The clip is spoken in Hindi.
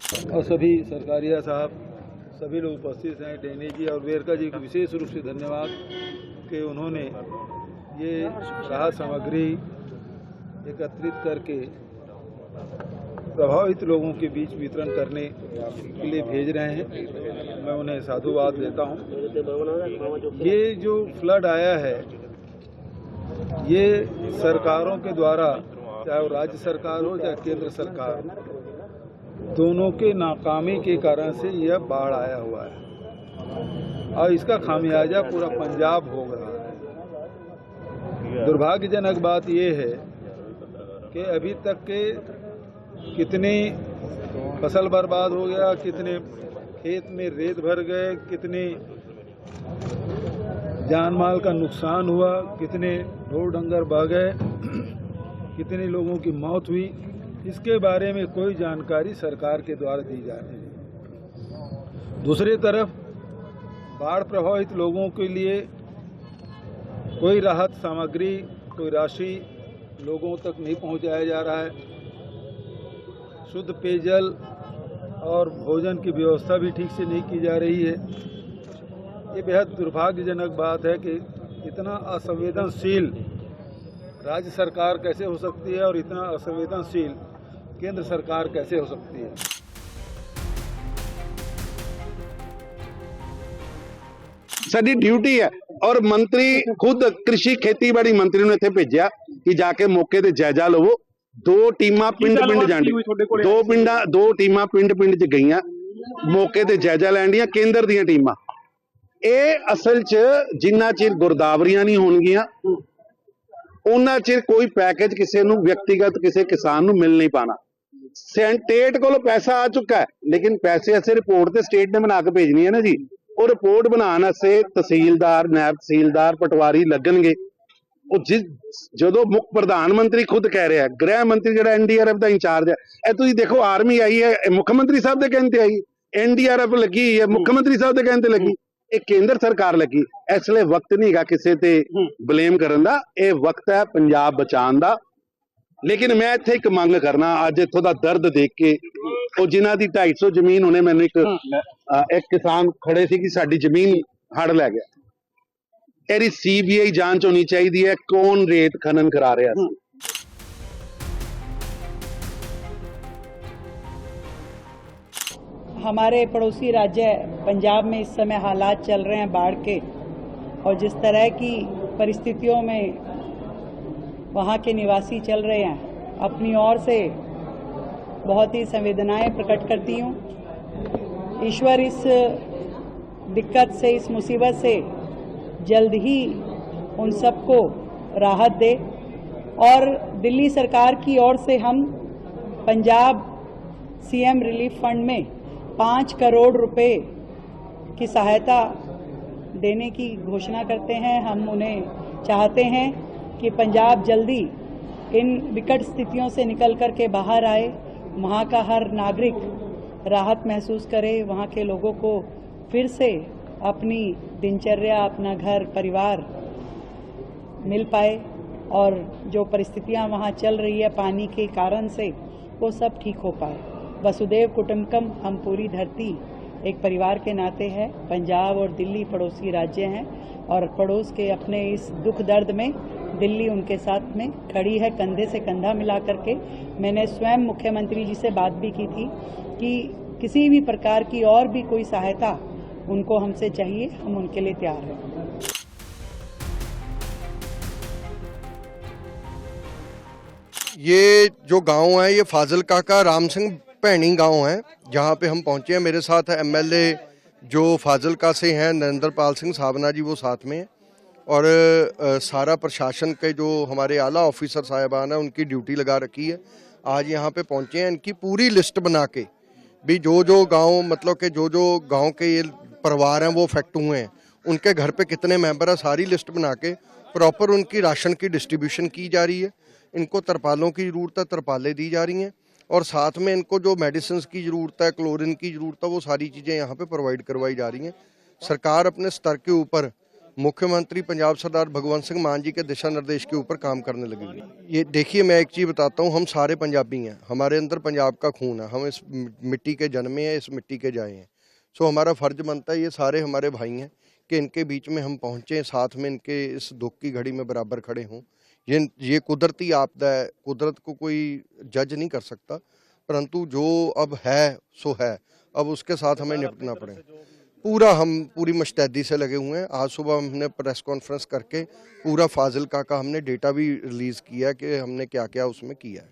और सभी सरकारिया साहब, सभी लोग उपस्थित हैं, डेनी जी और वेरका जी को विशेष रूप से धन्यवाद कि उन्होंने ये राहत सामग्री एकत्रित करके प्रभावित लोगों के बीच वितरण करने के लिए भेज रहे हैं। मैं उन्हें साधुवाद देता हूं। ये जो फ्लड आया है, ये सरकारों के द्वारा, चाहे वो राज्य सरकार हो चाहे केंद्र सरकार, दोनों के नाकामी के कारण से यह बाढ़ आया हुआ है और इसका खामियाजा पूरा पंजाब भोग रहा है। दुर्भाग्यजनक बात यह है कि अभी तक के कितनी फसल बर्बाद हो गया, कितने खेत में रेत भर गए, कितने जान माल का नुकसान हुआ, कितने ढोर डंगर बह गए, कितने लोगों की मौत हुई, इसके बारे में कोई जानकारी सरकार के द्वारा दी जा रही है। दूसरी तरफ बाढ़ प्रभावित लोगों के लिए कोई राहत सामग्री, कोई राशि लोगों तक नहीं पहुंचाया जा रहा है। शुद्ध पेयजल और भोजन की व्यवस्था भी ठीक से नहीं की जा रही है। ये बेहद दुर्भाग्यजनक बात है कि इतना असंवेदनशील राज्य सरकार कैसे हो सकती है और इतना असंवेदनशील केंद्र सरकार कैसे हो सकती है। साडी ड्यूटी है और मंत्री खुद कृषि खेतीबाड़ी मंत्री ने इत्थे भेजिया कि जाके मौके ते जायजा लवो। दो टीमां पिंड जांडी, दो टीमां पिंड च गईयां मौके ते जायजा लैण दियां, केंद्र दियां टीमां। ਇਹ ਅਸਲ 'ਚ ਜਿੰਨਾ ਚਿਰ ਗੁਰਦਾਵਰੀਆਂ ਨਹੀਂ ਹੋਣਗੀਆਂ ਉਹਨਾਂ ਚਿਰ ਕੋਈ ਪੈਕੇਜ ਕਿਸੇ ਨੂੰ ਵਿਅਕਤੀਗਤ ਕਿਸੇ ਕਿਸਾਨ ਨੂੰ ਮਿਲ ਨਹੀਂ ਪਾਣਾ। ਸਟੇਟ ਕੋਲ ਪੈਸਾ ਆ ਚੁੱਕਾ ਹੈ, ਲੇਕਿਨ ਪੈਸੇ ਅਸੀਂ ਰਿਪੋਰਟ ਤੇ ਸਟੇਟ ਨੇ ਬਣਾ ਕੇ ਭੇਜਣੀ ਹੈ ਨਾ ਜੀ। ਉਹ ਰਿਪੋਰਟ ਬਣਾਉਣ ਵਾਸਤੇ ਤਹਿਸੀਲਦਾਰ, ਨਾਇਬ ਤਹਿਸੀਲਦਾਰ, ਪਟਵਾਰੀ ਲੱਗਣਗੇ। ਉਹ ਜਦੋਂ ਮੁੱਖ ਪ੍ਰਧਾਨ ਮੰਤਰੀ ਖੁਦ ਕਹਿ ਰਿਹਾ, ਗ੍ਰਹਿ ਮੰਤਰੀ ਜਿਹੜਾ ਐਨਡੀਆਰਐਫ ਦਾ ਇੰਚਾਰਜ ਹੈ, ਇਹ ਤੁਸੀਂ ਦੇਖੋ ਆਰਮੀ ਆਈ ਹੈ, ਮੁੱਖ ਮੰਤਰੀ ਸਾਹਿਬ ਦੇ ਕਹਿਣ ਤੇ ਆਈ, ਐਨਡੀਆਰਐਫ ਲੱਗੀ ਹੈ ਮੁੱਖ ਮੰਤਰੀ ਸਾਹਿਬ ਦੇ ਕਹਿਣ ਤੇ ਲੱਗੀ, ਇਹ ਕੇਂਦਰ ਸਰਕਾਰ ਲੱਗੀ। ਇਸ ਲਈ ਵਕਤ ਨਹੀਂ ਹੈਗਾ ਕਿਸੇ ਤੇ ਬਲੇਮ ਕਰਨ ਦਾ, ਇਹ ਵਕਤ ਹੈ ਪੰਜਾਬ ਬਚਾਉਣ ਦਾ। ਲੇਕਿਨ ਮੈਂ ਇੱਥੇ ਇੱਕ ਮੰਗ ਕਰਨਾ, ਅੱਜ ਇੱਥੋਂ ਦਾ ਦਰਦ ਦੇਖ ਕੇ, ਉਹ ਜਿਨ੍ਹਾਂ ਦੀ 250 ਜ਼ਮੀਨ, ਉਹਨੇ ਮੈਨੂੰ ਇੱਕ ਕਿਸਾਨ ਖੜੇ ਸੀ ਕਿ ਸਾਡੀ ਜ਼ਮੀਨ ਹੜ ਲੈ ਗਿਆ। ਇਹਦੀ ਸੀਬੀਆਈ ਜਾਂਚ ਹੋਣੀ ਚਾਹੀਦੀ ਹੈ, ਕੌਣ ਰੇਤ ਖਨਨ ਕਰਾ ਰਿਹਾ ਸੀ। हमारे पड़ोसी राज्य पंजाब में इस समय हालात चल रहे हैं बाढ़ के, और जिस तरह की परिस्थितियों में वहाँ के निवासी चल रहे हैं, अपनी ओर से बहुत ही संवेदनाएं प्रकट करती हूँ। ईश्वर इस दिक्कत से, इस मुसीबत से जल्द ही उन सबको राहत दे, और दिल्ली सरकार की ओर से हम पंजाब सीएम रिलीफ फंड में 5 करोड़ रुपए की सहायता देने की घोषणा करते हैं। हम उन्हें चाहते हैं कि पंजाब जल्दी इन विकट स्थितियों से निकल कर के बाहर आए, वहाँ का हर नागरिक राहत महसूस करे, वहाँ के लोगों को फिर से अपनी दिनचर्या, अपना घर परिवार मिल पाए, और जो परिस्थितियाँ वहाँ चल रही है पानी के कारण से, वो सब ठीक हो पाए। वसुदेव कुटुंबकम, हम पूरी धरती एक परिवार के नाते है। पंजाब और दिल्ली पड़ोसी राज्य हैं, और पड़ोस के अपने इस दुख दर्द में दिल्ली उनके साथ में खड़ी है, कंधे से कंधा मिला करके। मैंने स्वयं मुख्यमंत्री जी से बात भी की थी कि किसी भी प्रकार की और भी कोई सहायता उनको हमसे चाहिए, हम उनके लिए तैयार हैं। ये जो गांव है, ये फाजिलका का राम सिंह भैनी गांव है, जहां पे हम पहुंचे हैं। मेरे साथ एमएलए जो फाजिलका से हैं, नरेंद्र पाल सिंह साबना जी, वो साथ में हैं, और सारा प्रशासन के जो हमारे आला ऑफिसर साहिबान हैं, उनकी ड्यूटी लगा रखी है। आज यहाँ पे पहुंचे हैं, इनकी पूरी लिस्ट बना के भी जो गांव, मतलब कि जो गांव के ये परिवार हैं वो अफेक्ट हुए हैं, उनके घर पे कितने मेंबर हैं, सारी लिस्ट बना के प्रॉपर उनकी राशन की डिस्ट्रीब्यूशन की जा रही है। इनको तरपालों की ज़रूरत है, तरपालें दी जा रही हैं, और साथ में इनको जो मेडिसिन की ज़रूरत है, क्लोरीन की ज़रूरत है, वो सारी चीज़ें यहाँ पे प्रोवाइड करवाई जा रही हैं। सरकार अपने स्तर के ऊपर मुख्यमंत्री पंजाब सरदार भगवंत सिंह मान जी के दिशा निर्देश के ऊपर काम करने लगेगी। ये देखिए, मैं एक चीज़ बताता हूँ, हम सारे पंजाबी हैं, हमारे अंदर पंजाब का खून है, हम इस मिट्टी के जन्मे हैं, इस मिट्टी के जाए हैं। सो हमारा फ़र्ज बनता है, ये सारे हमारे भाई हैं, कि इनके बीच में हम पहुँचें, साथ में इनके इस दुख की घड़ी में बराबर खड़े हों। ये कुदरती आपदा है, कुदरत को कोई जज नहीं कर सकता, परंतु जो अब है सो है, अब उसके साथ हमें निपटना पड़ेगा। हम पूरी मुस्तैदी से लगे हुए हैं। आज सुबह हमने प्रेस कॉन्फ्रेंस करके पूरा फाजिलका का हमने डेटा भी रिलीज़ किया कि हमने क्या क्या उसमें किया है।